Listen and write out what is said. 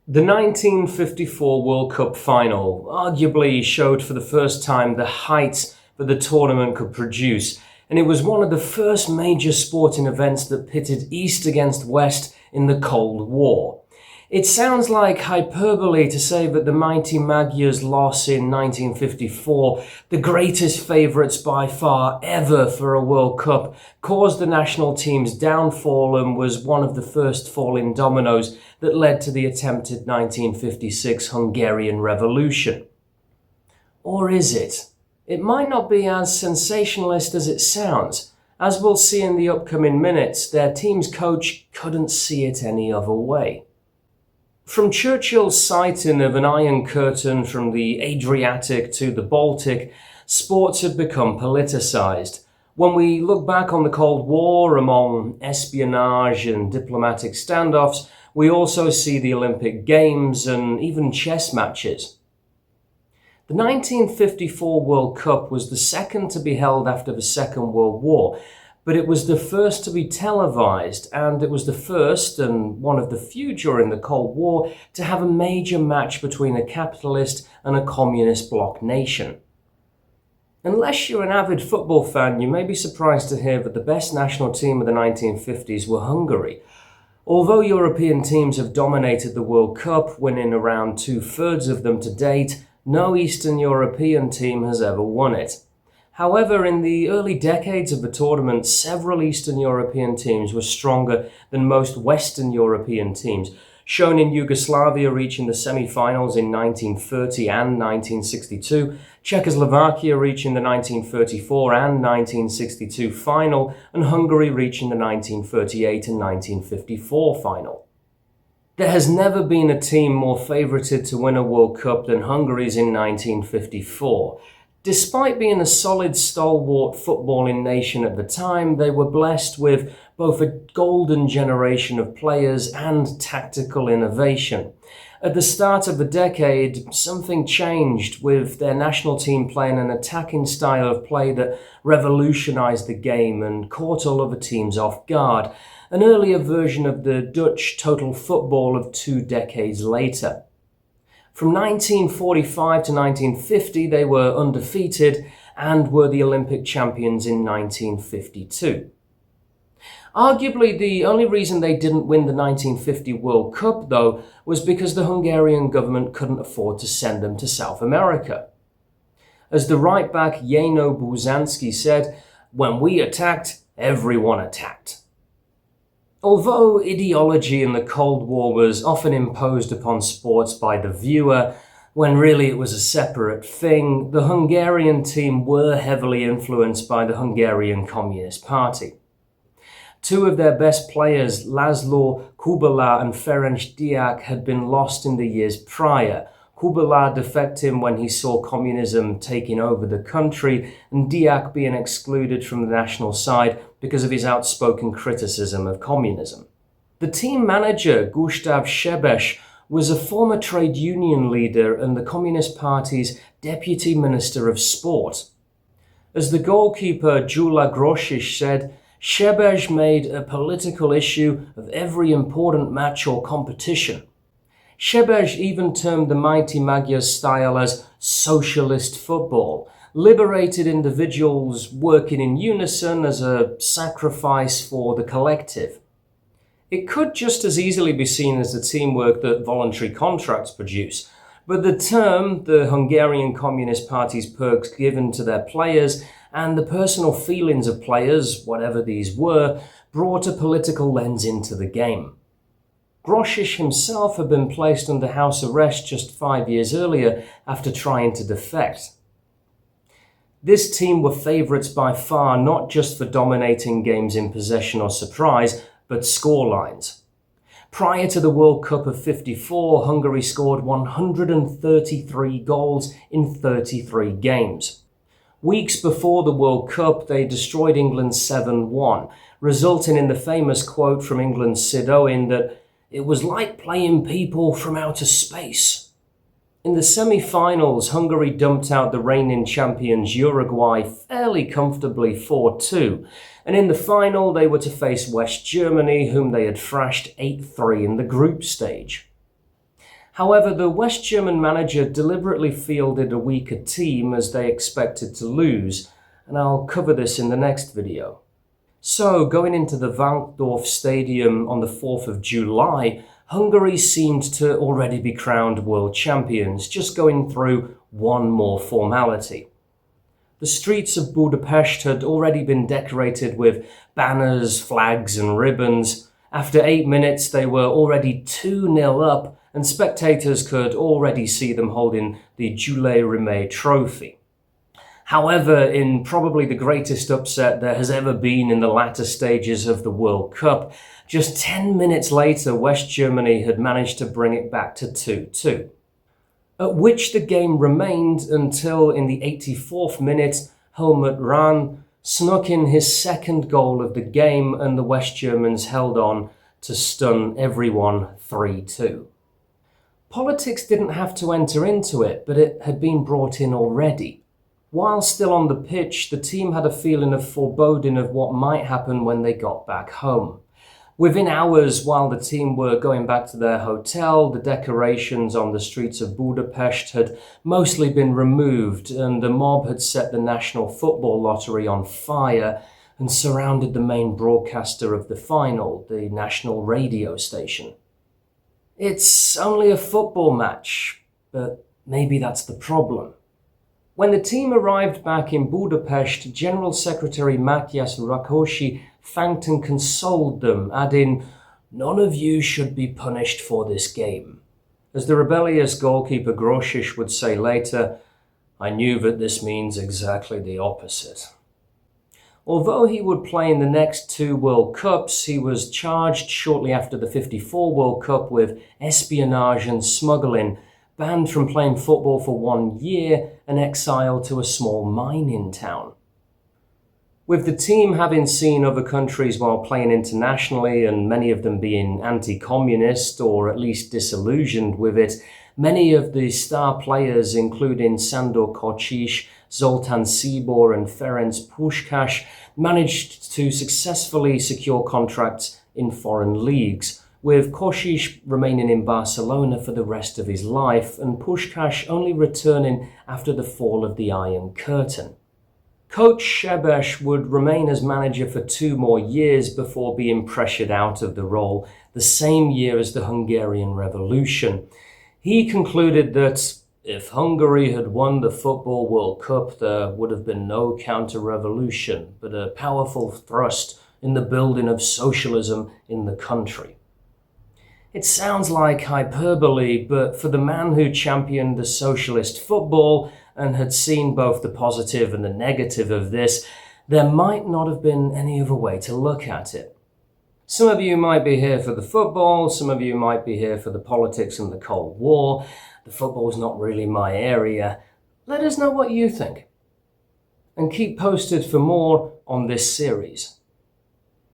The 1954 World Cup final arguably showed for the first time the heights that the tournament could produce, and it was one of the first major sporting events that pitted East against West in the Cold War. It sounds like hyperbole to say that the mighty Magyars' loss in 1954, the greatest favourites by far ever for a World Cup, caused the national team's downfall and was one of the first falling dominoes that led to the attempted 1956 Hungarian Revolution. Or is it? It might not be as sensationalist as it sounds. As we'll see in the upcoming minutes, their team's coach couldn't see it any other way. From Churchill's sighting of an Iron Curtain from the Adriatic to the Baltic, sports had become politicised. When we look back on the Cold War among espionage and diplomatic standoffs, we also see the Olympic Games and even chess matches. The 1954 World Cup was the second to be held after the Second World War, but it was the first to be televised, and it was the first, and one of the few during the Cold War, to have a major match between a capitalist and a communist bloc nation. Unless you're an avid football fan, you may be surprised to hear that the best national team of the 1950s were Hungary. Although European teams have dominated the World Cup, winning around 2/3 of them to date, no Eastern European team has ever won it. However, in the early decades of the tournament, several Eastern European teams were stronger than most Western European teams, shown in Yugoslavia reaching the semi-finals in 1930 and 1962, Czechoslovakia reaching the 1934 and 1962 final, and Hungary reaching the 1938 and 1954 final. There has never been a team more favoured to win a World Cup than Hungary's in 1954. Despite being a solid, stalwart footballing nation at the time, they were blessed with both a golden generation of players and tactical innovation. At the start of the decade, something changed, with their national team playing an attacking style of play that revolutionised the game and caught all other teams off guard, an earlier version of the Dutch total football of 2 decades later. From 1945 to 1950, they were undefeated and were the Olympic champions in 1952. Arguably, the only reason they didn't win the 1950 World Cup, though, was because the Hungarian government couldn't afford to send them to South America. As the right-back Jano Buzanski said, "When we attacked, everyone attacked." Although ideology in the Cold War was often imposed upon sports by the viewer, when really it was a separate thing, the Hungarian team were heavily influenced by the Hungarian Communist Party. 2 of their best players, Laszlo Kubala and Ferenc Diák, had been lost in the years prior, Kubala defecting when he saw communism taking over the country, and Diák being excluded from the national side because of his outspoken criticism of communism. The team manager, Gustav Sebeś, was a former trade union leader and the Communist Party's deputy minister of sport. As the goalkeeper Gyula Grosics said, Sebeś made a political issue of every important match or competition. Sebeś even termed the mighty Magyars' style as socialist football, liberated individuals working in unison as a sacrifice for the collective. It could just as easily be seen as the teamwork that voluntary contracts produce, but the term, the Hungarian Communist Party's perks given to their players, and the personal feelings of players, whatever these were, brought a political lens into the game. Grosics himself had been placed under house arrest just 5 years earlier after trying to defect. This team were favourites by far, not just for dominating games in possession or surprise, but scorelines. Prior to the World Cup of '54, Hungary scored 133 goals in 33 games. Weeks before the World Cup, they destroyed England 7-1, resulting in the famous quote from England's Sid Owen that "it was like playing people from outer space." In the semi-finals, Hungary dumped out the reigning champions Uruguay fairly comfortably 4-2, and in the final they were to face West Germany, whom they had thrashed 8-3 in the group stage. However, the West German manager deliberately fielded a weaker team as they expected to lose, and I'll cover this in the next video. So, going into the Wankdorf Stadium on the 4th of July, Hungary seemed to already be crowned world champions, just going through one more formality. The streets of Budapest had already been decorated with banners, flags and ribbons. After 8 minutes, they were already 2-0 up, and spectators could already see them holding the Jules Rimet trophy. However, in probably the greatest upset there has ever been in the latter stages of the World Cup, just 10 minutes later, West Germany had managed to bring it back to 2-2. At which the game remained until in the 84th minute, Helmut Rahn snuck in his second goal of the game and the West Germans held on to stun everyone 3-2. Politics didn't have to enter into it, but it had been brought in already. While still on the pitch, the team had a feeling of foreboding of what might happen when they got back home. Within hours, while the team were going back to their hotel, the decorations on the streets of Budapest had mostly been removed and the mob had set the National Football Lottery on fire and surrounded the main broadcaster of the final, the national radio station. It's only a football match, but maybe that's the problem. When the team arrived back in Budapest, General Secretary Matyas Rákosi thanked and consoled them, adding, "None of you should be punished for this game." As the rebellious goalkeeper Grosisz would say later, "I knew that this means exactly the opposite." Although he would play in the next 2 World Cups, he was charged shortly after the '54 World Cup with espionage and smuggling, banned from playing football for 1 year, and exiled to a small mining town. With the team having seen other countries while playing internationally and many of them being anti-communist or at least disillusioned with it, many of the star players, including Sandor Kocsis, Zoltán Csibor and Ferenc Puskás, managed to successfully secure contracts in foreign leagues, with Kocsis remaining in Barcelona for the rest of his life and Puskás only returning after the fall of the Iron Curtain. Coach Sebes would remain as manager for 2 more years before being pressured out of the role the same year as the Hungarian Revolution. He concluded that if Hungary had won the Football World Cup, there would have been no counter-revolution, but a powerful thrust in the building of socialism in the country. It sounds like hyperbole, but for the man who championed the socialist football and had seen both the positive and the negative of this, there might not have been any other way to look at it. Some of you might be here for the football, some of you might be here for the politics and the Cold War. The football's not really my area. Let us know what you think. And keep posted for more on this series.